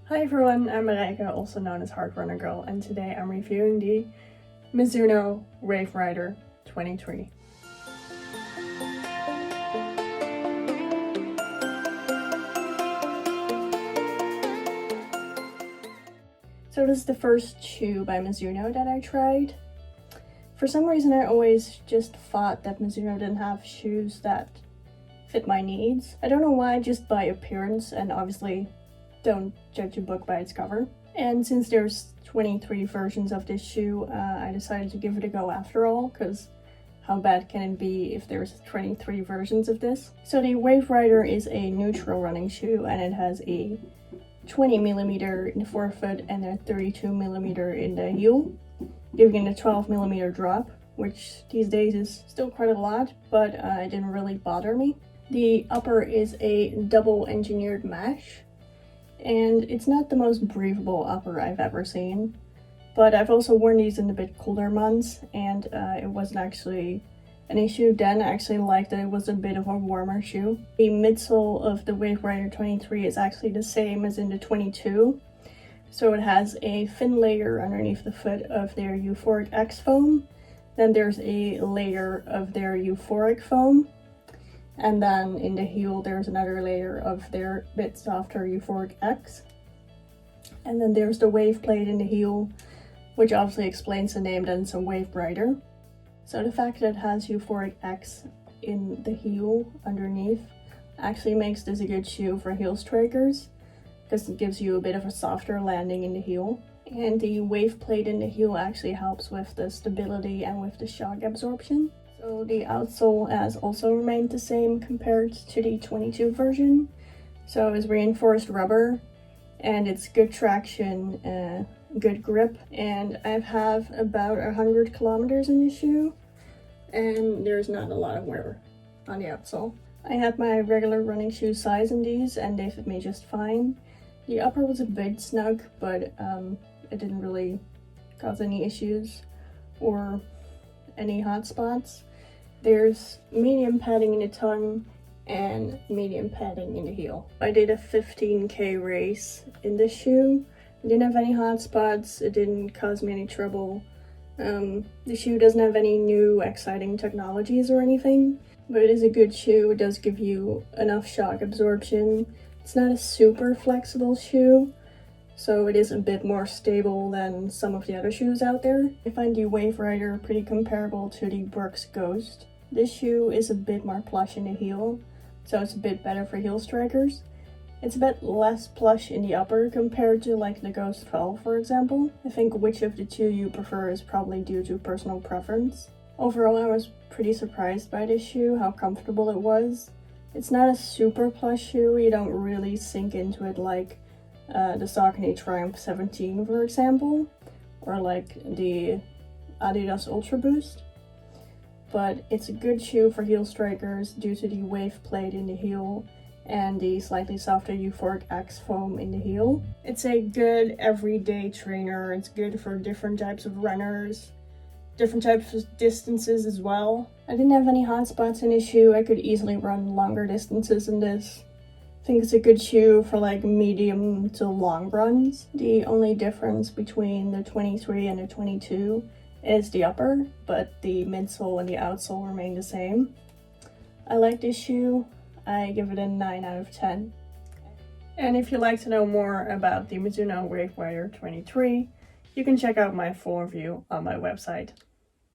Hi everyone, I'm Marijke, also known as Hard Runner Girl, and today I'm reviewing the Mizuno Wave Rider 23. So this is the first shoe by Mizuno that I tried. For some reason I always just thought that Mizuno didn't have shoes that fit my needs. I don't know why, just by appearance, and obviously don't judge a book by its cover. And since there's 23 versions of this shoe, I decided to give it a go after all, because how bad can it be if there's 23 versions of this? So the Wave Rider is a neutral running shoe, and it has a 20mm in the forefoot and a 32mm in the heel, giving it a 12mm drop, which these days is still quite a lot, but it didn't really bother me. The upper is a double engineered mesh, and it's not the most breathable upper I've ever seen, but I've also worn these in a bit colder months, and it wasn't actually an issue then. I actually liked that it was a bit of a warmer shoe. The midsole of the Wave Rider 23 is actually the same as in the 22, so it has a thin layer underneath the foot of their Euphoric X foam, then there's a layer of their Euphoric foam, and then in the heel there's another layer of their bit softer Euphoric X. And then there's the wave plate in the heel, which obviously explains the name that it's a Wave Rider. So the fact that it has Euphoric X in the heel underneath actually makes this a good shoe for heel strikers, because it gives you a bit of a softer landing in the heel. And the wave plate in the heel actually helps with the stability and with the shock absorption. So the outsole has also remained the same compared to the 22 version. So it's reinforced rubber, and it's good traction, good grip, and I've had about 100 kilometers in this shoe, and there's not a lot of wear on the outsole. I had my regular running shoe size in these, and they fit me just fine. The upper was a bit snug, but it didn't really cause any issues or any hot spots. There's medium padding in the tongue and medium padding in the heel. I did a 15k race in this shoe. I didn't have any hot spots, it didn't cause me any trouble. The shoe doesn't have any new exciting technologies or anything, but it is a good shoe. It does give you enough shock absorption. It's not a super flexible shoe, so it is a bit more stable than some of the other shoes out there. I find the Wave Rider pretty comparable to the Brooks Ghost. This shoe is a bit more plush in the heel, so it's a bit better for heel strikers. It's a bit less plush in the upper compared to like the Ghost 12, for example. I think which of the two you prefer is probably due to personal preference. Overall, I was pretty surprised by this shoe, how comfortable it was. It's not a super plush shoe, you don't really sink into it like the Saucony Triumph 17, for example, or like the Adidas Ultra Boost. But it's a good shoe for heel strikers due to the wave plate in the heel and the slightly softer Euphoric X foam in the heel. It's a good everyday trainer. It's good for different types of runners, different types of distances as well. I didn't have any hot spots in this shoe. I could easily run longer distances in this. I think it's a good shoe for like medium to long runs. The only difference between the 23 and the 22 is the upper, but the midsole and the outsole remain the same. I like this shoe. I give it a 9 out of 10. And if you'd like to know more about the Mizuno Wave Rider 23, you can check out my full review on my website.